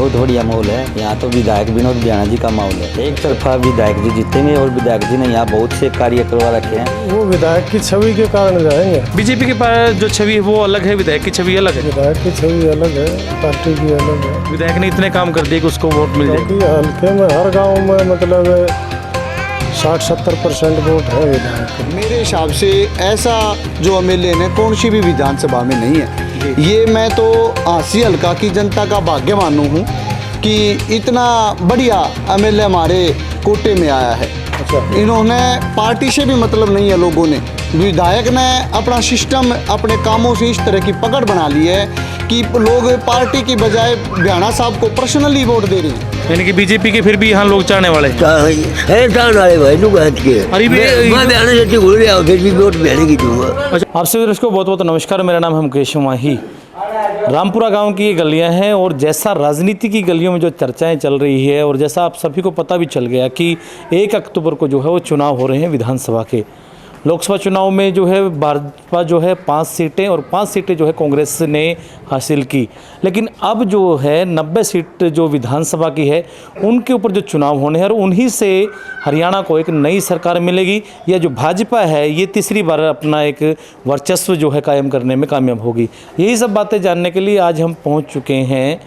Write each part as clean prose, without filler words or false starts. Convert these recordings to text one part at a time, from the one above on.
बहुत बढ़िया माहौल है। यहाँ तो विधायक विनोद बियाणा जी का माहौल है। एक तरफा विधायक जी जीतेंगे और विधायक जी ने यहाँ बहुत से कार्य करवा रखे हैं। वो विधायक की छवि के कारण जाएंगे। बीजेपी के पास जो छवि है वो अलग है, विधायक की छवि अलग है। विधायक की छवि अलग है, पार्टी की अलग है। विधायक ने इतने काम कर दिए कि उसको वोट मिल जाए। क्योंकि हल्के में हर गांव में मतलब 60-70% वोट है विधायक। मेरे हिसाब से ऐसा जो एमएलए ने कौन सी भी विधानसभा में नहीं है। ये मैं तो आसी हल्का की जनता का भाग्य मानू हूँ कि इतना बढ़िया एमएलए हमारे कोटे में आया है। इन्होंने पार्टी से भी मतलब नहीं है लोगों ने। विधायक ने अपना सिस्टम अपने कामों से इस तरह की पकड़ बना ली है कि लोग पार्टी की बजाय बियाणा साहब को पर्सनली वोट दे रहे हैं। यानी कि बीजेपी के फिर भी यहाँ लोग चाहने वाले हैं। आपसे दर्शकों बहुत बहुत नमस्कार। मेरा नाम है मुकेश माही। रामपुरा गांव की ये गलियां हैं और जैसा राजनीति की गलियों में जो चर्चाएं चल रही है और जैसा आप सभी को पता भी चल गया कि 1 अक्टूबर को जो है वो चुनाव हो रहे हैं विधानसभा के। लोकसभा चुनाव में जो है भाजपा जो है 5 सीटें और 5 सीटें जो है कांग्रेस ने हासिल की, लेकिन अब जो है 90 सीट जो विधानसभा की है उनके ऊपर जो चुनाव होने हैं और उन्हीं से हरियाणा को एक नई सरकार मिलेगी या जो भाजपा है ये तीसरी बार अपना एक वर्चस्व जो है कायम करने में कामयाब होगी। यही सब बातें जानने के लिए आज हम पहुँच चुके हैं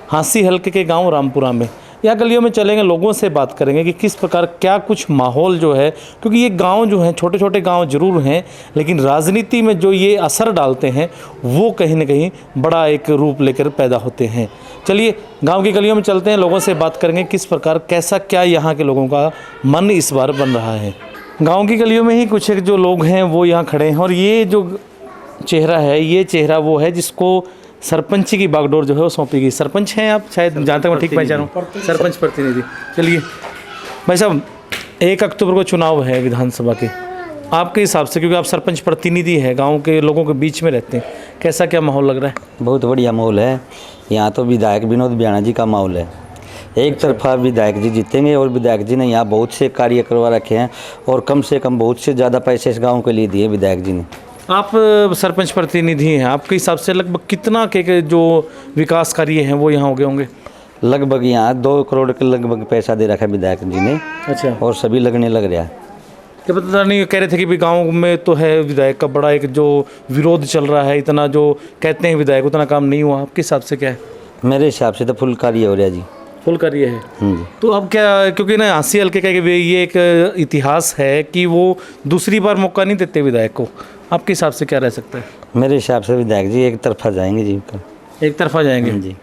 हांसी हल्के के गाँव रामपुरा में। यहाँ गलियों में चलेंगे, लोगों से बात करेंगे कि किस प्रकार क्या कुछ माहौल जो है, क्योंकि ये गांव जो हैं छोटे छोटे गांव जरूर हैं लेकिन राजनीति में जो ये असर डालते हैं वो कहीं ना कहीं बड़ा एक रूप लेकर पैदा होते हैं। चलिए गांव की गलियों में चलते हैं, लोगों से बात करेंगे किस प्रकार कैसा क्या यहाँ के लोगों का मन इस बार बन रहा है। गाँव की गलियों में ही कुछ एक जो लोग हैं वो यहाँ खड़े हैं और ये जो चेहरा है ये चेहरा वो है जिसको सरपंच की बागडोर जो है वो सौंपी गई। सरपंच हैं आप शायद, जहाँ तक मैं ठीक पहचानूँ, सरपंच प्रतिनिधि। चलिए भाई साहब, 1 अक्टूबर को चुनाव है विधानसभा के, आपके हिसाब से क्योंकि आप सरपंच प्रतिनिधि हैं, गांव के लोगों के बीच में रहते हैं, कैसा क्या माहौल लग रहा है? बहुत बढ़िया माहौल है। यहाँ तो विधायक विनोद बियाणा जी का माहौल है। एक तरफा विधायक जी जीतेंगे और विधायक जी ने यहाँ बहुत से कार्य करवा रखे हैं और कम से कम बहुत से ज़्यादा पैसे इस गाँव के लिए दिए विधायक जी ने। आप सरपंच प्रतिनिधि हैं, आपके हिसाब से लगभग कितना के जो विकास कार्य हैं वो यहाँ हो गए होंगे? लगभग यहाँ 2 करोड़ के लगभग पैसा दे रखा है विधायक जी ने। अच्छा। और सभी लगने लग रहा है। क्या पता नहीं, कह रहे थे कि भी गांव में तो है विधायक का बड़ा एक जो विरोध चल रहा है, इतना जो कहते हैं विधायक उतना काम नहीं हुआ, आपके हिसाब से क्या है? मेरे हिसाब से तो फुल कार्य हो रहा है जी। फुल कार्य है जी। तो अब क्या, क्योंकि ना हांसी हल्के का ये एक इतिहास है कि वो दूसरी बार मौका नहीं देते विधायक को, आपके हिसाब से क्या रह सकता है? मेरे हिसाब से विधायक जी एक तरफा जाएंगे जी। एक तरफा जाएंगे जी।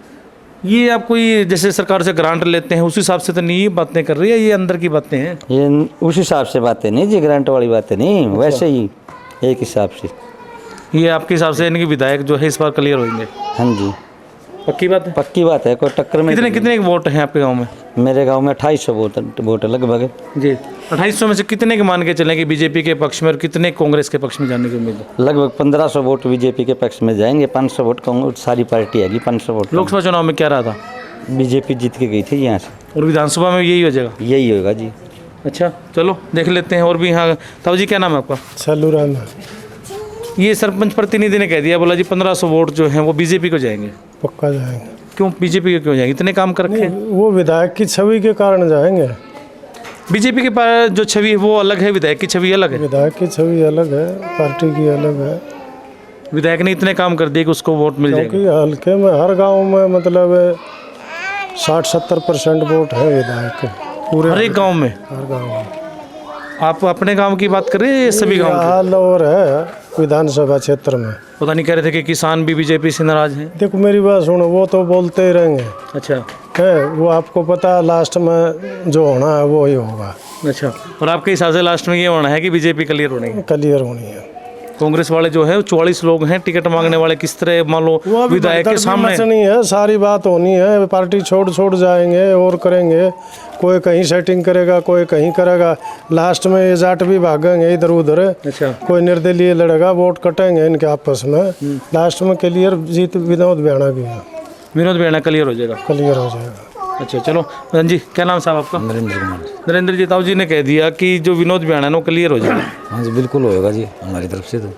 ये आप कोई जैसे सरकार से ग्रांट लेते हैं उस हिसाब से तो नहीं बातें कर रही है, ये अंदर की बातें हैं? ये उस हिसाब से बातें नहीं जी, ग्रांट वाली बातें नहीं। अच्छा। वैसे ही एक हिसाब से। ये आपके हिसाब से इनके विधायक जो है इस बार क्लियर होंगे? हाँ जी, पक्की बात है? पक्की बात है, कोई टक्कर में। कितने वोट हैं आपके गाँव में? मेरे गांव में 2800 वोट है लगभग जी। 2800 में से कितने के मान के चलें कि बीजेपी के पक्ष में और कितने कांग्रेस के पक्ष में जाने की उम्मीद है? लगभग 1500 वोट बीजेपी के पक्ष में जाएंगे, 500 वोट कांग्रेस, सारी पार्टी आएगी। 500 वोट। लोकसभा चुनाव में क्या रहा था? बीजेपी जीत के गई थी यहाँ से। और विधानसभा में यही हो जाएगा? यही होगा जी। अच्छा चलो देख लेते हैं। और भी यहाँ ताऊ जी, क्या नाम है आपका? चालू रहना। ये सरपंच प्रतिनिधि ने कह दिया, बोला जी 1500 वोट जो हैं वो बीजेपी को जाएंगे। पक्का जाएंगे। क्यों बीजेपी के क्यों जाएंगे? इतने काम कर रखे हैं। वो विधायक की छवि के कारण जाएंगे। बीजेपी के पास जो छवि है वो अलग है, विधायक की छवि अलग है। विधायक की छवि अलग है, पार्टी की अलग है। विधायक ने इतने काम कर दिए कि उसको वोट मिल जाएगा। क्योंकि हल्के में हर गांव में मतलब 60-70% वोट है विधायक के, पूरे हर एक गाँव में। हर गाँव में। आप अपने गाँव की बात कर रहे हैं सभी गाँव की? हाल और है विधानसभा क्षेत्र में। पता नहीं, कह रहे थे कि किसान भी बीजेपी से नाराज हैं। देखो मेरी बात सुनो, वो तो बोलते ही रहेंगे। अच्छा है, वो आपको पता है लास्ट में जो होना है वो ही होगा। अच्छा, और आपके हिसाब से लास्ट में ये होना है कि बीजेपी क्लियर होनी है? क्लियर होनी है। कांग्रेस वाले जो है 44 लोग हैं टिकट मांगने वाले, किस तरह मान लो विधायक के सामने नहीं है, सारी बात होनी है। पार्टी छोड़ जाएंगे और करेंगे, कोई कहीं सेटिंग करेगा, कोई कहीं करेगा। लास्ट में ये जाट भी भागेंगे इधर उधर। अच्छा। कोई निर्दलीय लड़ेगा, वोट कटेंगे इनके आपस में। लास्ट में क्लियर जीत विनोद बियाणा की है। विनोद बियाणा क्लियर हो जाएगा? क्लियर हो जाएगा। अच्छा चलो जी, क्या नाम साहब आपका? नरेंद्र कुमार। नरेंद्र जी, ताऊ जी ने कह दिया कि जो विनोद बियाणा है वो क्लियर हो जाएगा। हाँ जी बिल्कुल होगा जी, हमारी तरफ से तो।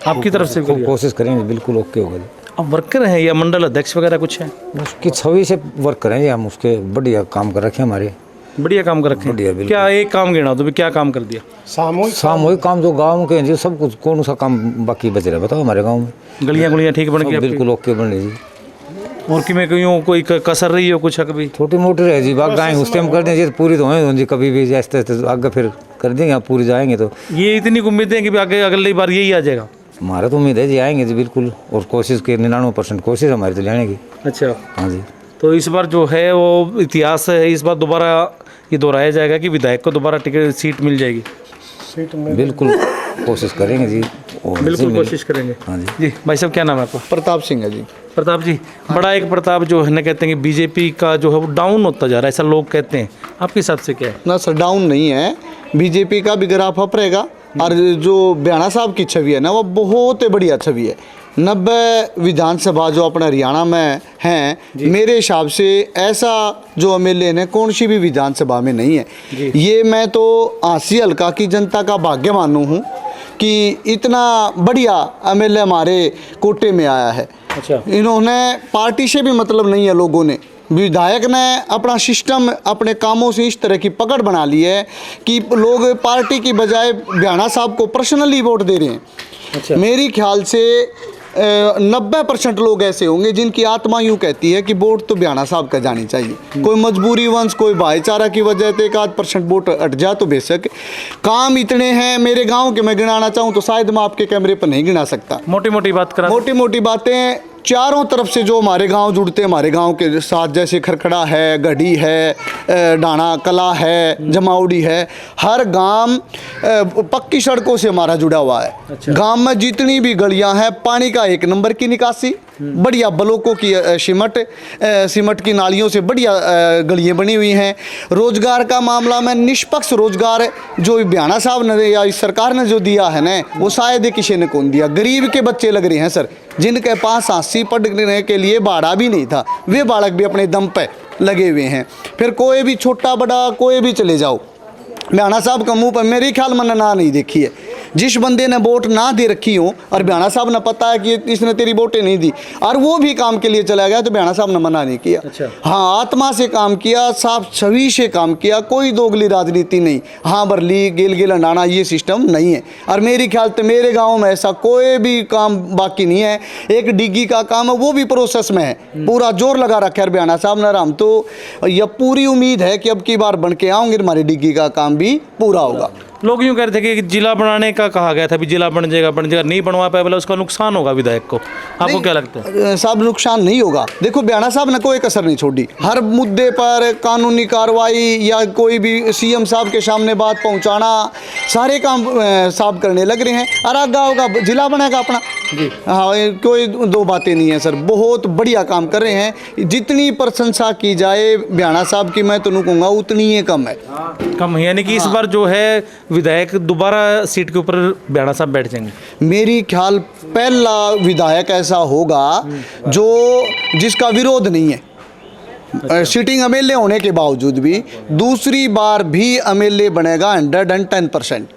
आपकी तरफ से कोशिश करेंगे, बिल्कुल ओके होगा जी। अब वर्कर हैं या मंडल अध्यक्ष वगैरह कुछ है? उसकी छवि से वर्कर हैं जी हम, उसके बढ़िया काम कर रखे हैं हमारे। बढ़िया काम कर रखे बढ़िया, हैं। बिल्कुल। क्या एक काम गिना तो भी क्या काम कर दिया? सामूहिक काम जो गांव के हैं जी, सब कुछ कौन सा काम बाकी बच रहा है बताओ हमारे गांव में? गलियां गुलियां ठीक बन गई सब बिल्कुल ओके बन रही जी। और कि मैं कहीं कोई कसर रही हो कुछ कभी? छोटी मोटी रह जी, बाग गाय उस टाइम कर दें जी, पूरी तो है जी, कभी भी जैसे तैसे आगे फिर कर देंगे, आप पूरी जाएंगे तो। ये इतनी उम्मीदें हैं कि आगे अगली बार यही आ जाएगा? हमारा तो उम्मीद है जी आएंगे जी बिल्कुल, और कोशिश की 99% कोशिश हमारी तो लेने की। अच्छा, हाँ जी, तो इस बार जो है वो इतिहास है, इस बार दोबारा ये दोहराया जाएगा कि विधायक को दोबारा टिकट सीट मिल जाएगी? बिल्कुल कोशिश करेंगे जी, और बिल्कुल जी कोशिश करेंगे। हाँ जी। जी भाई साहब, क्या नाम है आपका? प्रताप सिंह है जी। प्रताप जी, बड़ा एक प्रताप जो है ना, कहते हैं कि बीजेपी का जो है वो डाउन होता जा रहा है, ऐसा लोग कहते हैं, आपके हिसाब से क्या है? ना सर, डाउन नहीं है, बीजेपी का भी ग्राफ अप रहेगा। और जो बयाना साहब की छवि है ना, वो बहुत बढ़िया छवि है। 90 विधानसभा जो अपना हरियाणा में हैं, मेरे हिसाब से ऐसा जो एमएलए ने कौन सी भी विधानसभा में नहीं है। ये मैं तो आसी हल्का की जनता का भाग्य मानू हूँ कि इतना बढ़िया एमएलए हमारे कोटे में आया है। अच्छा, इन्होंने पार्टी से भी मतलब नहीं है, लोगों ने, विधायक ने अपना सिस्टम अपने कामों से इस तरह की पकड़ बना ली है कि लोग पार्टी की बजाय बयाना साहब को पर्सनली वोट दे रहे हैं। अच्छा। मेरी ख्याल से 90% लोग ऐसे होंगे जिनकी आत्मा यूँ कहती है कि वोट तो बयाना साहब का जानी चाहिए। कोई मजबूरी वंश, कोई भाईचारा की वजह से 1-8% वोट हट जा तो बेशक। काम इतने हैं मेरे गांव के, मैं गिनाना चाहूँ तो शायद मैं आपके कैमरे पर नहीं गिना सकता। मोटी मोटी बात करा। मोटी मोटी बातें चारों तरफ से जो हमारे गांव जुड़ते हैं, हमारे गांव के साथ, जैसे खरखड़ा है, गढ़ी है, डाना कला है, जमाउड़ी है, हर गांव पक्की सड़कों से हमारा जुड़ा हुआ है। अच्छा। गांव में जितनी भी गलियां हैं, पानी का 1 नंबर की निकासी, बढ़िया ब्लॉकों की सीमेंट की नालियों से बढ़िया गलियां बनी हुई हैं। रोजगार का मामला में निष्पक्ष रोजगार जो बयाना साहब ने या इस सरकार ने जो दिया है ना, वो शायद किसी ने कौन दिया। गरीब के बच्चे लग रहे हैं सर, जिनके पास 80 पढ़ने के लिए भाड़ा भी नहीं था, वे बालक भी अपने दम पे लगे हुए हैं। फिर कोई भी छोटा बड़ा कोई भी चले जाओ, बयाना साहब का मुंह पर मेरे ख्याल में ना नहीं देखी है। जिस बंदे ने वोट ना दे रखी हो और बयाना साहब ने पता है कि इसने तेरी वोटें नहीं दी और वो भी काम के लिए चला गया, तो बयाना साहब ने मना नहीं किया। अच्छा। हाँ, आत्मा से काम किया, साफ छवि से काम किया, कोई दोगली राजनीति नहीं। हाँ, बरली गेल गेल अंडाना ये सिस्टम नहीं है। और मेरी ख्याल से मेरे गाँव में ऐसा कोई भी काम बाकी नहीं है। एक डिग्गी का काम है, वो भी प्रोसेस में है, पूरा जोर लगा रखा है बयाना साहब ने। हम तो यह पूरी उम्मीद है कि अब की बार बन के आऊँगे, हमारी डिग्गी का काम भी पूरा होगा। लोग यूँ कह रहे थे कि जिला बनाने का कहा गया था, भी जिला बन जाएगा, नहीं बनवा पाए, बोला उसका नुकसान होगा विधायक को। आपको क्या लगता है? साहब, नुकसान नहीं होगा। देखो, बयाना साहब ने कोई कसर नहीं छोड़ी। हर मुद्दे पर कानूनी कार्रवाई या कोई भी सीएम साहब के सामने बात पहुंचाना, सारे काम साहब करने लग रहे हैं। और आगा होगा, जिला बनेगा अपना जी। हाँ, कोई दो बातें नहीं है सर, बहुत बढ़िया काम कर रहे हैं। जितनी प्रशंसा की जाए बयाना साहब की, मैं तो नहीं कहूँगा उतनी ही कम है। कम है, यानी कि इस बार जो है विधायक दोबारा सीट के ऊपर बयाना साहब बैठ जाएंगे। मेरी ख्याल पहला विधायक ऐसा होगा जो जिसका विरोध नहीं है। अच्छा। सिटिंग एमएलए होने के बावजूद भी दूसरी बार भी एमएलए बनेगा 110%।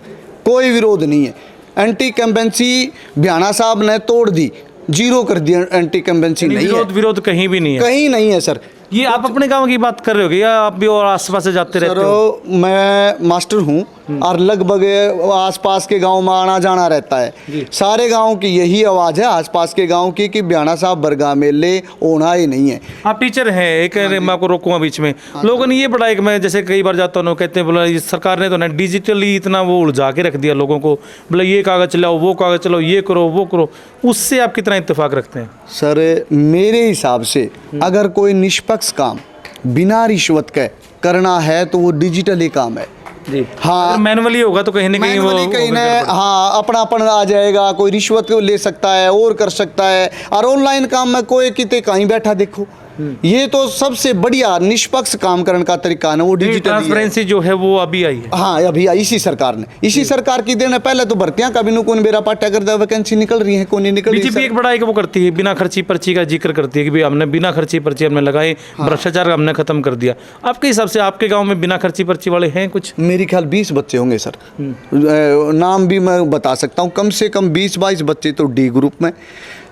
कोई विरोध नहीं है। एंटी कंबेंसी बयाना साहब ने तोड़ दी, जीरो कर दिया। एंटी कंबेंसी नहीं है, विरोध कहीं भी नहीं है, कहीं नहीं है सर। ये आप अपने गांव की बात कर रहे हो या आप भी और आसपास से जाते रहते हो? सर, मैं मास्टर हूँ और लगभग आसपास के गांव में आना जाना रहता है। सारे गांव की यही आवाज़ है आसपास के गांव की कि बयाना साहब बरगा मेले होना ही नहीं है। आप टीचर हैं, एक मैं आपको रोकूंगा बीच में। लोगों ने ये बड़ा, एक मैं जैसे कई बार जाता हूँ, कहते हैं बोला ये सरकार ने तो ना डिजिटली इतना वो उलझा के रख दिया लोगों को, बोला ये कागज़ चलाओ, वो कागज़ चलाओ, ये करो, वो करो। उससे आप कितना इत्तेफाक रखते हैं? सर, मेरे हिसाब से अगर कोई निष्पक्ष काम बिना रिश्वत के करना है तो वो डिजिटली काम है जी। हाँ, मैनुअली होगा तो कहीं ना कहीं वो कहीं ना, हाँ, अपनापन आ जाएगा। कोई रिश्वत ले सकता है और कर सकता है। और ऑनलाइन काम में कोई किते कहीं बैठा देखो, ये तो सबसे बढ़िया निष्पक्ष काम करने का तरीका है वो डिजिटल ट्रांसपेरेंसी जो है वो अभी आई है। हाँ, अभी आई इसी सरकार ने, इसी सरकार की देन है। पहले तो भर्तियां का भी कौन बेरा पाटा कर वैकेंसी निकल रही है, कौन नहीं निकल रही। बीजेपी एक बड़ा एक वो करती है, बिना खर्ची पर्ची का जिक्र करती है कि भाई हमने बिना खर्ची पर्ची हमने लगाई, भ्रष्टाचार हमने खत्म कर दिया। आपके हिसाब से आपके गाँव में बिना खर्ची पर्ची वाले हैं कुछ? मेरी ख्याल 20 बच्चे होंगे सर। नाम भी मैं बता सकता हूँ, कम से कम 20-22 बच्चे तो डी ग्रुप में,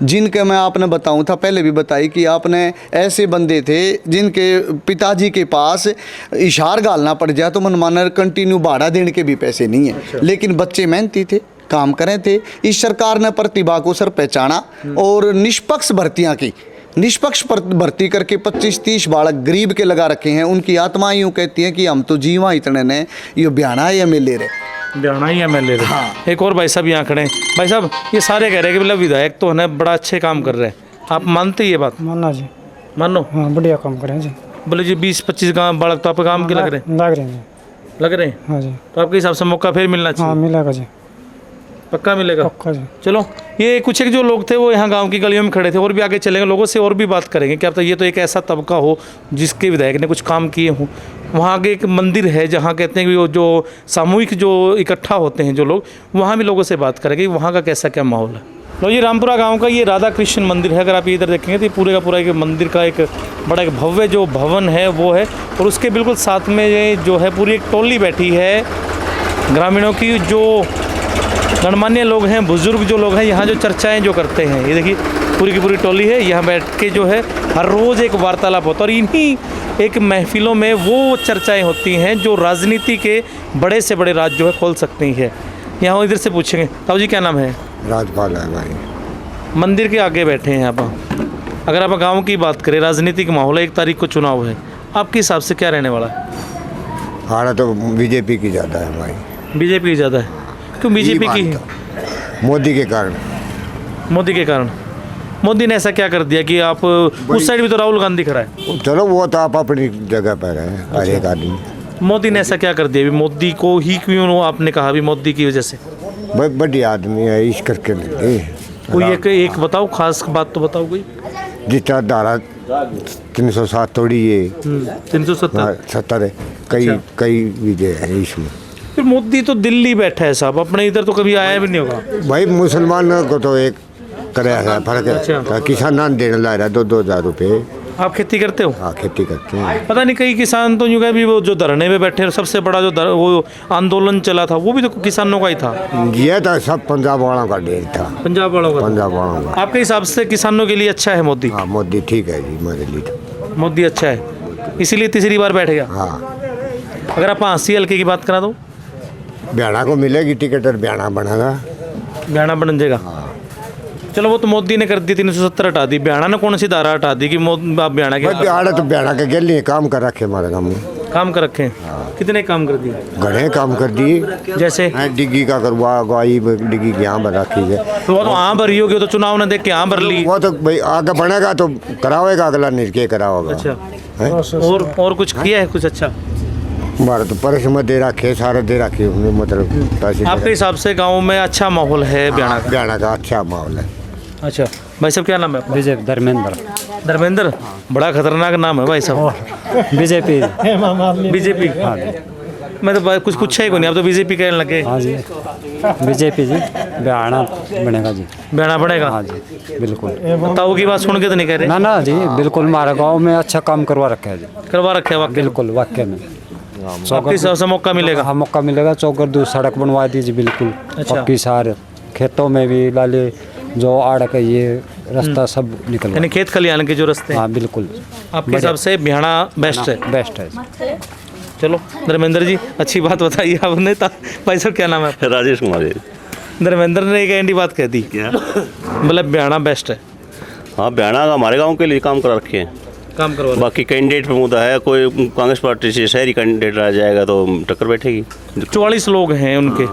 जिनके मैं आपने बताऊं था, पहले भी बताई कि आपने ऐसे बंदे थे जिनके पिताजी के पास इशार गालना पड़ जाए तो मनमाना कंटिन्यू भाड़ा देने के भी पैसे नहीं है, लेकिन बच्चे मेहनती थे, काम करें थे। इस सरकार ने प्रतिभा को सर पहचाना और निष्पक्ष भर्तियां की, निष्पक्ष भर्ती करके 25-30 बालक गरीब के लगा रखे हैं। उनकी आत्माएं यूँ कहती हैं कि हम तो जीवा इतने ने, ये बयाना है MLA रहे, बयाना ही MLA रहे। हाँ। एक और भाई साहब यहाँ खड़े हैं। भाई साहब, ये सारे कह रहे हैं कि मतलब विधायक तो है ना बड़ा अच्छे काम कर रहे हैं, आप मानते ये बात? मानना जी, मानो। हाँ बढ़िया काम करें जी। बोले जी 20-25 गाँव बालक तो आपके काम के लग रहे हैं? लग रहे हैं लग रहे हैं। हाँ जी। तो आपके हिसाब से मौका फिर मिलना चाहिए? हाँ मिलेगा जी, पक्का मिलेगा। पक्का जी। चलो, ये कुछ एक जो लोग थे वो यहाँ गांव की गलियों में खड़े थे, और भी आगे चलेंगे, लोगों से और भी बात करेंगे। क्या पता ये तो एक ऐसा तबका हो जिसके विधायक ने कुछ काम किए हों। वहाँ आगे एक मंदिर है जहाँ कहते हैं कि वो जो सामूहिक जो इकट्ठा होते हैं जो लोग, वहाँ भी लोगों से बात करेंगे वहाँ का कैसा क्या माहौल है। लो, ये रामपुरा गांव का ये राधा कृष्ण मंदिर है। अगर आप इधर देखेंगे तो ये पूरे का पूरा एक मंदिर का एक बड़ा एक भव्य जो भवन है वो है, और उसके बिल्कुल साथ में ये जो है पूरी एक टोली बैठी है ग्रामीणों की, जो गणमान्य लोग हैं, बुजुर्ग जो लोग हैं, यहाँ जो चर्चाएं जो करते हैं। ये देखिए पूरी की पूरी टोली है, यहाँ बैठ के जो है हर रोज़ एक वार्तालाप होता है, और इन्हीं एक महफिलों में वो चर्चाएं होती हैं जो राजनीति के बड़े से बड़े राज जो है खोल सकती है। यहाँ इधर से पूछेंगे, ताऊ जी क्या नाम है? राजपाल है भाई। मंदिर के आगे बैठे हैं आप। अगर आप गाँव की बात करें, राजनीतिक माहौल है, 1 तारीख को चुनाव है, आपके हिसाब से क्या रहने वाला है? हारा तो बीजेपी की ज़्यादा है भाई। बीजेपी की ज़्यादा है? क्यों बीजेपी की? मोदी के कारण। मोदी के कारण? मोदी ने ऐसा क्या कर दिया कि आप उस साइड भी तो राहुल गांधी खड़ा है। चलो वो तो आप अपनी जगह पर है, हर एक आदमी। मोदी ने ऐसा क्या कर दिया? भी मोदी को ही क्यों आपने कहा भी मोदी की वजह से? भाई बढ़िया आदमी है, इस करके नहीं। कोई एक बताओ, खास बात तो बताओ कोई। जिस तरह धारा 307 तोड़ी है, 370 है, कई विजय है इसमें। फिर मोदी तो दिल्ली बैठा है साहब, अपने इधर तो कभी आया भी नहीं होगा। भाई मुसलमान को तो एक कराया है, फर्क है। किसान देने ला रहा है 2,000 रुपये। आप खेती करते हो? हाँ खेती करते हैं। पता नहीं कई किसान तो यूँ कह भी वो जो धरने में बैठे, सबसे बड़ा जो वो आंदोलन चला था वो भी तो किसानों का ही था। ये तो सब पंजाब वालों का ढेर था। पंजाब वालों का? पंजाब वालों का। आपके हिसाब से किसानों के लिए अच्छा है मोदी? हाँ मोदी ठीक है जी, मेरे लिए तो मोदी अच्छा है, इसीलिए तीसरी बार बैठ गया। हाँ। अगर आप 80 हल्के की बात करा दो, ब्याणा को मिलेगी टिकट और ब्याणा बनेगा। ब्याणा बन जाएगा। चलो वो तो मोदी ने कर दी, 370 हटा दी। ब्याणा ने कौन सी धारा हटा दी कि आप ब्याणा के? ब्याणा तो ब्याणा के गेल नहीं काम कर रखे हमारे गाँव में। काम कर रखे? कितने काम कर दिए? घने काम कर दिए। जैसे डिग्गी का करवा गवाई, डिग्गी की यहाँ भर रखी है। तो वो तो यहाँ भरी होगी, तो चुनाव ने देख के यहाँ भर ली। वो तो भाई आगे बढ़ेगा तो करावेगा, अगला निर्के कराओगा। अच्छा, और कुछ किया है कुछ अच्छा? हमारा तो परस में दे रखे, सारे दे रखे, मतलब पैसे। आपके हिसाब से गाँव में अच्छा माहौल है ब्याणा का? ब्याणा का अच्छा माहौल है। अच्छा भाई साहब क्या नाम है? बीजेपी। धर्मेंद्र। धर्मेंद्र? बड़ा खतरनाक नाम है भाई साहब। बीजेपी। बीजेपी? मैं तो कुछ पूछा ही को नहीं, आप तो बीजेपी कहने लगे। हाँ जी बीजेपी जी। ब्याणा बनेगा जी। ब्याणा बनेगा? हाँ जी बिल्कुल। ताऊ की बात सुन के तो नहीं कह रहे? ना ना जी बिल्कुल, हमारे गाँव में अच्छा काम करवा रखा है जी। करवा रखे है? बिल्कुल वाकई में। आपके हिसाब से मौका मिलेगा? हाँ मौका मिलेगा। चौकर दूर सड़क बनवा दीजिए बिल्कुल। अच्छा। पक्की सार खेतों में भी लाले जो आड़ का ये रास्ता सब निकल, यानी खेत खलियान के जो रास्ते? हाँ बिल्कुल। आपके हिसाब से ब्याणा बेस्ट है? बेस्ट है। चलो धर्मेंद्र जी अच्छी बात बताइए आपने। भाई साहब क्या नाम है? राजेश कुमार जी। धर्मेंद्र ने एक ऐसी बात कह दी क्या? मतलब ब्याणा बेस्ट है? हाँ ब्याणा का हमारे गांव के लिए काम करा रखे हैं। काम करवा। बाकी कैंडिडेट पे मुद्दा है, कोई कांग्रेस पार्टी से शहरी कैंडिडेट आ जाएगा तो टक्कर बैठेगी। 44 लोग हैं उनके,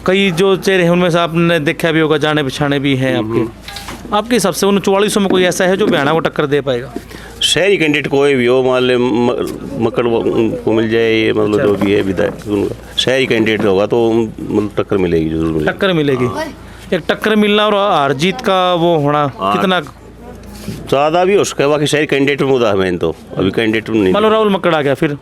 कई जो चेहरे हैं उनमें से आपने देखा भी होगा, जाने पछाने भी हैं आपके हिसाब से उन 44 में कोई ऐसा है जो ब्याणा को टक्कर दे पाएगा? शहरी कैंडिडेट कोई भी हो, मान ले मकड़ को मिल जाए, ये मतलब जो भी है विधायक उनका शहरी कैंडिडेट होगा तो मतलब टक्कर मिलेगी, जरूर मिलेगी। टक्कर मिलेगी। एक टक्कर मिलना और हार जीत का वो होना कितना ज़्यादा भी हो सके। बाकी शहरी कैंडिडेट में मुद्दा है मेन तो, अभी कैंडिडेट नहीं। मान लो राहुल मक्कड़ आ गया फिर?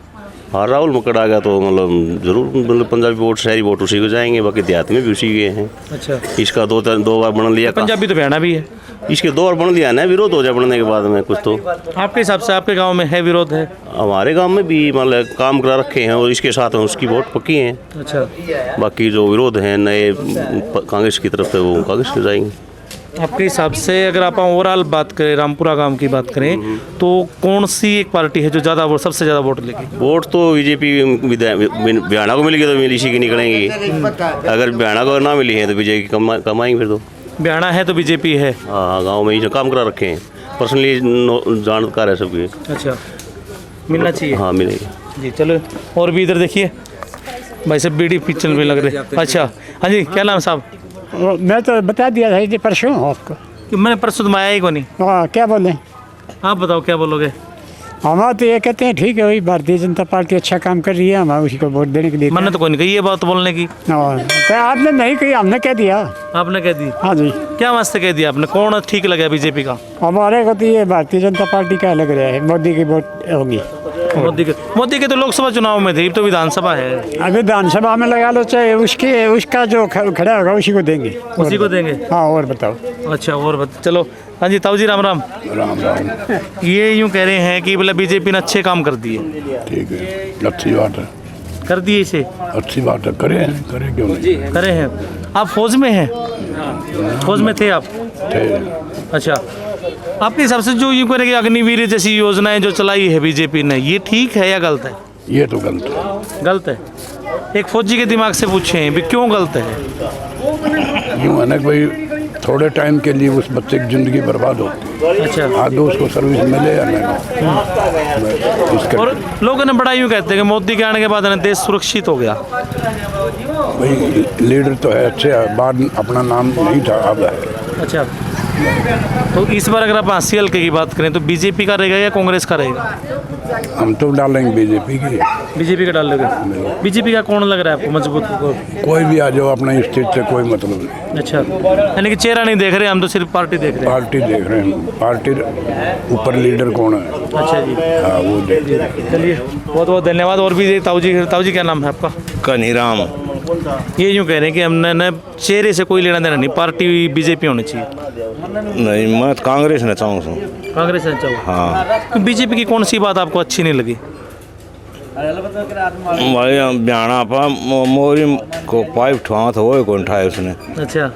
हाँ राहुल मक्कड़ आ गया तो मतलब जरूर मतलब पंजाबी वोट, शहरी वोट उसी को जाएंगे। बाकी देहात में भी उसी के हैं। अच्छा। इसका दो बार बन लिया। पंजाबी तो ब्याणा भी है। इसके 2 बार बन लिया ना, विरोध हो जाए बनने के बाद में कुछ। तो आपके हिसाब से आपके गांव में है विरोध है? हमारे गांव में भी मतलब काम करा रखे हैं और इसके साथ उसकी वोट पक्की हैं। अच्छा। बाकी जो विरोध हैं नए कांग्रेस की तरफ से, वो कांग्रेस के जाएंगे। आपके हिसाब से अगर आप ओवरऑल बात करें, रामपुरा गांव की बात करें, तो कौन सी एक पार्टी है जो ज़्यादा वोट, सबसे ज़्यादा वोट लेगी? वोट तो बीजेपी बिहाना को मिलेगी तो मिली की निकलेंगी, अगर बिहाना को ना मिली है तो बीजेपी कमाएंगे फिर तो। बिहाना है तो बीजेपी है। हाँ, गाँव में ही जो काम करा रखे हैं, पर्सनली जानकार है सबके। अच्छा, मिलना चाहिए। हाँ, मिलेगी जी। चलो, और भी इधर देखिए, भाई सब बीड़ी पिक्चर में लग रहे। अच्छा, हाँ जी, क्या नाम साहब? मैं तो बता दिया था ये परसों आपको कि मैंने परसों तो आया ही को नहीं। हाँ, क्या बोलें? आप बताओ क्या बोलोगे? हम तो ये कहते हैं ठीक है, वही भारतीय जनता पार्टी अच्छा काम कर रही है, हम उसी को वोट देने के लिए। मैंने तो कोई नहीं कही ये बात बोलने की। हाँ, तो आपने नहीं कही, हमने कह दिया। आपने कह दी? हाँ जी। क्या वास्ते कह दिया आपने? कौन ठीक लगा बीजेपी का? हमारे को तो ये भारतीय जनता पार्टी का लग रहा है, मोदी की वोट होगी। मोदी के तो लोकसभा चुनाव में थे, अब तो विधानसभा है। अभी विधानसभा में लगा लो, चाहे उसका जो खड़ा होगा उसी को देंगे। उसी को देंगे? हाँ, और बताओ। अच्छा, और चलो। हाँ जी, ताऊ जी, राम राम। राम राम। ये यूँ कह रहे हैं कि बोला बीजेपी ने अच्छे काम कर दिए। ठीक है, अच्छी बात है, कर दिए इसे? अच्छी बात है, करे क्यों नहीं? करे हैं। आप फौज में हैं? फौज में थे आप? थे। अच्छा, आपके हिसाब से जो यूँ कह रहे हैं कि अग्निवीर जैसी योजनाएं जो चलाई है बीजेपी ने, ये ठीक है या गलत है? ये तो गलत है। गलत है? एक फौजी के दिमाग से पूछें भी क्यों गलत है? यूँ है ना, कोई थोड़े टाइम के लिए उस बच्चे की ज़िंदगी बर्बाद होती है। अच्छा। आगे उसको सर्विस मिले या नहीं। और लोगों ने बड़ा यूँ कहते हैं कि मोदी के आने के बाद ना देश सुरक्षित हो गया। भाई लीडर तो है अच्छे, बाद अपना नाम नहीं था, अब है। अच्छा, तो इस बार अगर आप अस्सी हल्के की बात करें तो बीजेपी का रहेगा या कांग्रेस का रहेगा? हम तो डालेंगे बीजेपी की। बीजेपी का डालोगे? बीजेपी का कौन लग रहा है आपको मजबूत? कोई भी आ जाओ, अपने स्टेट से कोई मतलब नहीं। अच्छा, यानी कि चेहरा नहीं देख रहे हम, तो सिर्फ पार्टी देख रहे हैं। पार्टी देख रहे हैं, पार्टी ऊपर लीडर कौन है। अच्छा जी, हाँ, वो देख रहे हैं। चलिए, बहुत बहुत धन्यवाद। और भी ताऊ जी क्या नाम है आपका? कन्हीराम। ये यूँ कह रहे हैं कि हमने न चेहरे से कोई लेना देना नहीं, पार्टी बीजेपी होनी चाहिए। नहीं, मैं कांग्रेस न चाहूँ। कांग्रेस ने चाहो? हाँ। तो बीजेपी की कौन सी बात आपको अच्छी नहीं लगी? भाई बयाना पा मोरी को पाइप ठुआ था, वो कौन उठाया उसने। अच्छा,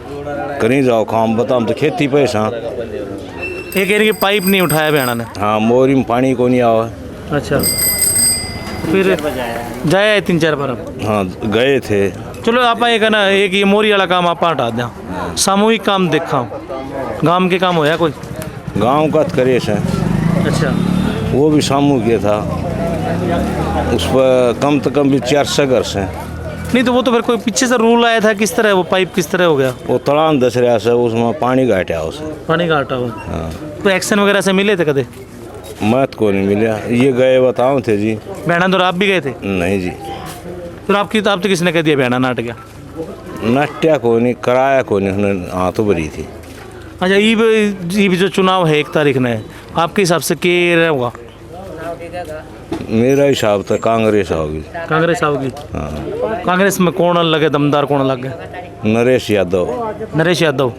कहीं जाओ काम बता, हम तो खेती पैसा। ये कह रहे कि पाइप नहीं उठाया बयाना ने। हाँ, मोरी में पानी को नहीं आवा। अच्छा, फिर जाए 3-4 बार आप? हाँ, गए थे। चलो, आप एक है ना, एक ये मोरी वाला काम आप हटा दें, सामूहिक काम देखा, गांव के काम होया कोई? गांव का तो करे से। अच्छा, वो भी सामूहिक था, उस पर कम से कम भी 400 घर से। नहीं तो वो तो फिर कोई पीछे से रूल आया था, किस तरह वो पाइप किस तरह हो गया? वो तड़ान दस रहा से, उसमें पानी घाटा उसे। पानी का हटा हुआ। हाँ। तो एक्शन वगैरह से मिले थे कदे? मत को नहीं मिला, ये गए बताओ थे जी। बहना तो आप भी गए थे? नहीं जी। फिर आप तो किसने कह दिया बहना नाट गया? नट्या को नहीं, कराया को नहीं, उन्होंने हाथों भरी थी। अच्छा, ये जो चुनाव है 1 तारीख ने, आपके हिसाब से क्या होगा? मेरा हिसाब तो कांग्रेस होगी। कांग्रेस आओगी? हाँ। कांग्रेस में कौन लगे दमदार, कौन लगे? नरेश यादव। नरेश यादव?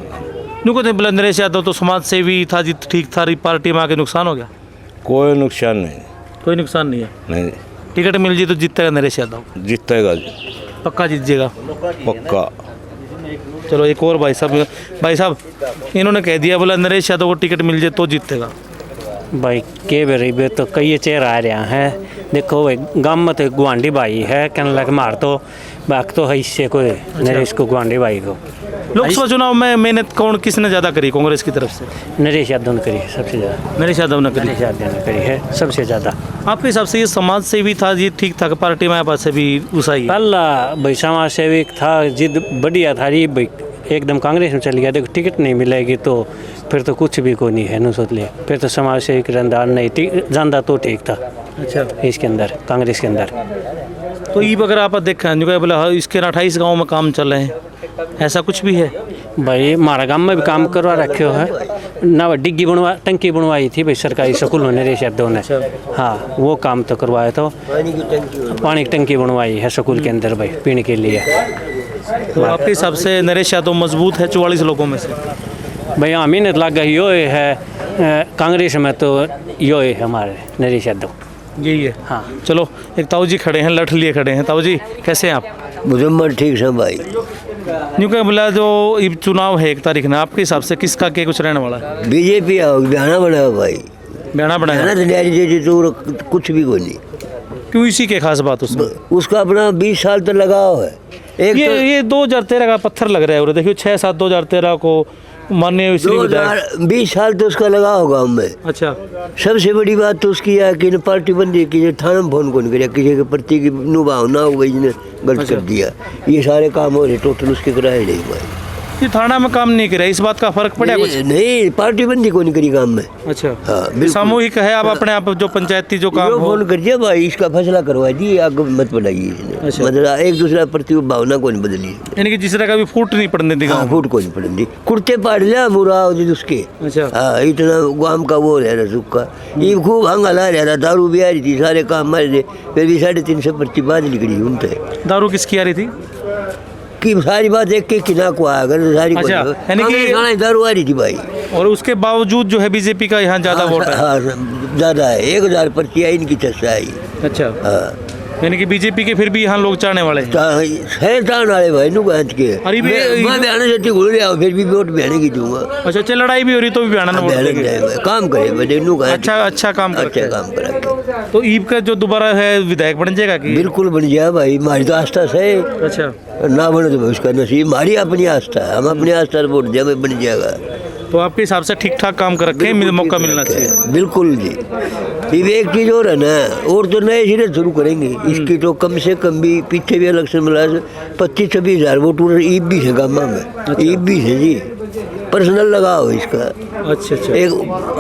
नुको तो बोले नरेश यादव तो समाज सेवी था जी, ठीक था, पार्टी में आके नुकसान हो गया? कोई नुकसान नहीं। कोई नुकसान नहीं है? नहीं। टिकट मिल जी तो जीतेगा नरेश यादव? जीतेगा जी, पक्का जीतेगा? पक्का। चलो, एक और भाई साहब इन्होंने कह दिया बोला नरेश यादव को टिकट मिल जाए तो जीतेगा। भाई के बेरीबे तो कई चेहरा आ रहा है। देखो भाई, गाँव में तो गुआंढी भाई है, कहने लगे मार तो बाक तो है इससे कोई नरेश को, गुआंढी भाई को। लोकसभा चुनाव में मेहनत किसने ज़्यादा करी कांग्रेस की तरफ से? नरेश यादव ने करी है सबसे ज़्यादा। नरेश यादव ने करी? नरेश यादव ने करी है सबसे ज़्यादा। आपके हिसाब से ये समाज सेवी था जी, ठीक था, पार्टी में पास से भी उसा ही? पहला भाई समाज सेवी था, जिद बढ़िया था जी भाई, एकदम कांग्रेस में चल गया। देखो टिकट नहीं मिलेगी तो फिर तो कुछ भी कोई नहीं है न, सोच लिया फिर तो समाज सेवी रंदार नहीं जानता तो ठीक था। अच्छा, इसके अंदर कांग्रेस के अंदर तो ये अगर आप देखें जो बोला इसके 28 गाँव में काम चल रहे हैं, ऐसा कुछ भी है? भाई हमारा गाँव में भी काम करवा रखे हो है ना, डिग्गी टंकी बनवाई थी भाई सरकारी स्कूल में नरेश यादव ने। हाँ, वो काम तो करवाया था, पानी की टंकी बनवाई है स्कूल के अंदर भाई पीने के लिए। तो आपके हिसाब से नरेश यादव मजबूत है 44 लोगों में से? भाई हाँ, मेहनत लगा यो है, कांग्रेस में तो यो है हमारे नरेश यादव, यही है। हाँ। चलो, एक ताऊ जी खड़े हैं, लठ लिए खड़े हैं। ताऊ जी कैसे हैं आप? मुजम्मल ठीक है भाई। यूँ कह बोला जो ये चुनाव है 1 तारीख ना, आपके हिसाब से किसका के कुछ रहने वाला है? बीजेपी आओ बयाना बनाओ भाई, बयाना बनाया बयाना तो कुछ भी कोई नहीं। क्यों, इसी के खास बात उसमें? उसका अपना 20 साल तो लगाव है। ये 2013 का पत्थर लग रहा है, और देखियो 6-7 2013 को माननीय श्री विधायक 20 साल तो उसका लगा होगा हमें। अच्छा, सबसे बड़ी बात तो उसकी है कि पार्टी बंदी की थाना फोन कौन कर किसी के प्रति की भावना हो गई, जिन्हें गलत कर दिया। ये सारे काम हो रहे टोटल उसके कराए नहीं भाई। ये थाना में काम नहीं करे, इस बात का फर्क पड़ा कुछ? नहीं, पार्टी बंदी को नहीं करी काम में। अच्छा, हाँ, सामूहिक है, आप अपने आप जो पंचायती जो काम हो फोन कर दिया भाई, इसका फैसला करवा दिए, आगे मत बढ़ाइए इसने। अच्छा। मतलब एक दूसरा प्रति भावना को नहीं बदली, यानी कि जिस तरह का भी फूट नहीं पड़ने दी। हाँ, फूट को नहीं पड़ने दी। कुर्ते पाड़ लिया बुरा हो जी उसके। अच्छा, हाँ, इतना गांव का वो रह रहा सुख का, ये खूब हंगाला रह रहा, दारू भी आ रही थी, सारे काम मारे थे, फिर भी 350 पर्ची बाद निकली उनसे। दारू किसकी आ रही थी? कि सारी बात एक के ना को आया कर सारी। अच्छा, यानी कि दारू आ रही थी भाई, और उसके बावजूद जो है बीजेपी का यहाँ ज्यादा वोट है। हाँ, ज्यादा है, 1000 पर्ची आई, इनकी 600 आई। अच्छा, हाँ, यानी कि बीजेपी के फिर भी यहाँ लोग चाहने वाले हैं। चाहने वाले भाई नु गांच के अरे मैं बयाना से घुल रहा हूँ, फिर भी वोट बयाने की दूंगा। अच्छा, चल लड़ाई भी हो रही तो भी बयाना ना वोट देंगे। काम करे बड़े नु गांच। अच्छा काम कर, अच्छा काम करा। तो ईब का जो दोबारा है विधायक बन जाएगा कि? बिल्कुल बन जाए भाई, हमारी तो आस्था है। अच्छा, ना बने तो उसका नसीब, हमारी अपनी आस्था है, हम अपनी आस्था वोट दिया बन जाएगा। तो आपके हिसाब से ठीक ठाक काम कर रखे हैं, मौका मिलना चाहिए। बिल्कुल जी। ये एक चीज़ और है ना, और तो नए सिरे शुरू करेंगे इसकी, तो कम से कम भी पीछे भी इलेक्शन मिला 25-26 हज़ार वोट ईब भी है गामा में। ईब भी है जी, पर्सनल लगाओ इसका। अच्छा, एक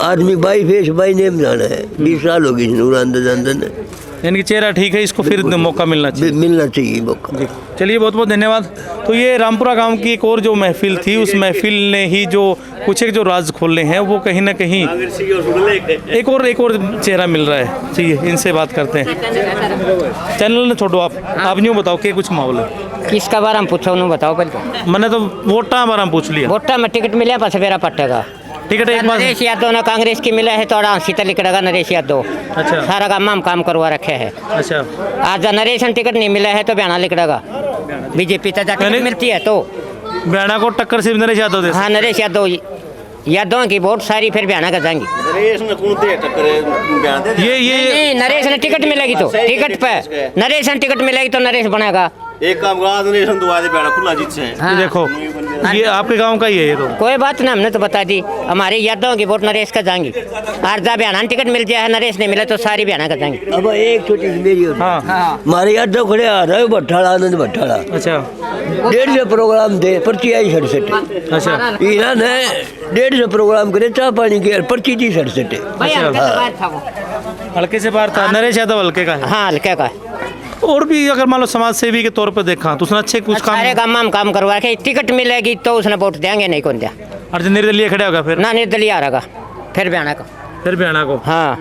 आदमी बाई फेस बाई नेम जाना है, 20 साल हो गई अंदर, यानी कि चेहरा ठीक है, इसको फिर मौका मिलना चाहिए मौका। चलिए, बहुत बहुत धन्यवाद। तो ये रामपुरा गांव की एक और जो महफिल थी, उस महफिल ने ही जो कुछ एक जो राज खोले हैं, वो कहीं ना कहीं एक और चेहरा मिल रहा है। चलिए, इनसे बात करते हैं। चैनल ने छोड़ो, आप यूँ बताओ कि कुछ माहौल है किसका बारे में पूछो, उन्होंने बताओ पहले। मैंने तो वोटा बारे में पूछ लिया। वोटा में टिकट मिले पास मेरा पट्टेगा टिकट एक बार नरेश यादव ना कांग्रेस की मिला है, थोड़ा सीता लिखड़ेगा नरेश यादव। अच्छा, सारा काम करवा रखे है। अच्छा, आज नरेश टिकट नहीं मिला है तो बयाना लिखड़ेगा। बीजेपी टिकट मिलती है तो बयाना को टक्कर सिर्फ नरेश यादव दे। हाँ, नरेश यादव की वोट सारी फिर बयाना कर जाएंगी। ये नरेश ने टिकट मिलेगी तो टिकट पे नरेश ने टिकट मिलेगी तो नरेश बनेगा। एक काम खुला जीत से। हाँ। देखो, ये आपके गांव का ही है। ये तो कोई बात ना, हमने तो बता दी, हमारे यादव की वोट नरेश का जाएंगी। अर्जा बयाना टिकट मिल जाए, नरेश नहीं मिला तो सारी बयाना कर जाएंगी। अब एक छोटी सी मेरी हमारे यादव खड़े आ रहा है भट्टाला, आनंद भट्टाला। अच्छा, 150 प्रोग्राम थे, पर्ची आई 67। अच्छा, इन्होंने 150 प्रोग्राम करे, चाह पानी की पर्ची थी 67। हल्के से बाहर था। नरेश यादव हल्के का है। हाँ, हल्के का। और भी अगर मान लो समाज सेवी के तौर पर देखा तो उसने अच्छे कुछ सारे काम करवा के टिकट मिलेगी तो उसने वोट देंगे, नहीं कौन दिया। अर्जुन निर्दलीय खड़ा होगा फिर? ना, निर्दलीय आ रहा फिर बयाना को। फिर बयाना को, हाँ।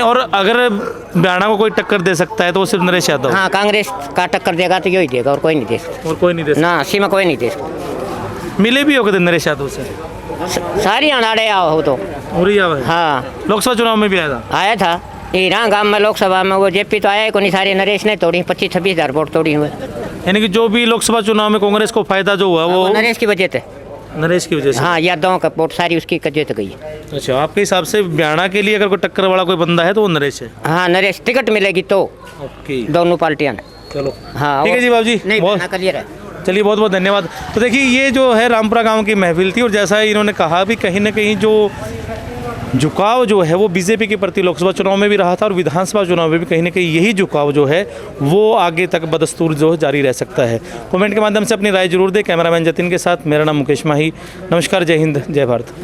और अगर बयाना को कोई टक्कर दे सकता है तो वो सिर्फ नरेश यादव। हाँ, कांग्रेस का टक्कर देगा तो यही देगा, और कोई नहीं दे सकता। और कोई नहीं दे सकता ना, सीमा कोई नहीं दे सकता। मिले भी होगा नरेश यादव से? सारी अनाड़े आओ हो तो। हाँ, लोकसभा चुनाव में भी आया था ईरान गांव में, लोकसभा में वो जेपी तो आया कोई, सारी नरेश ने तोड़ी, 25-26 हज़ार वोट तोड़ी हुए। यानी कि जो भी लोकसभा चुनाव में कांग्रेस को फायदा जो हुआ वो नरेश की वजह से। नरेश की वजह से? हाँ, यादव का वोट सारी उसकी वजह गई है। अच्छा, आपके हिसाब से बयाना के लिए अगर कोई टक्कर वाला कोई बंदा है तो वो नरेश है? हाँ, नरेश टिकट मिलेगी तो। ओके, दोनों पार्टियां। चलो, हाँ, ठीक है जी बाबू जी, बहुत क्लियर है। चलिए, बहुत बहुत धन्यवाद। तो देखिए, ये जो है रामपुरा गांव की महफिल थी, और जैसा इन्होंने कहा भी कहीं ना कहीं जो झुकाव जो है वो बीजेपी के प्रति लोकसभा चुनाव में भी रहा था, और विधानसभा चुनाव में भी कहीं ना कहीं यही झुकाव जो है वो आगे तक बदस्तूर जो है जारी रह सकता है। कमेंट के माध्यम से अपनी राय जरूर दें। कैमरामैन जतिन के साथ मेरा नाम मुकेश माही। नमस्कार, जय हिंद, जय भारत।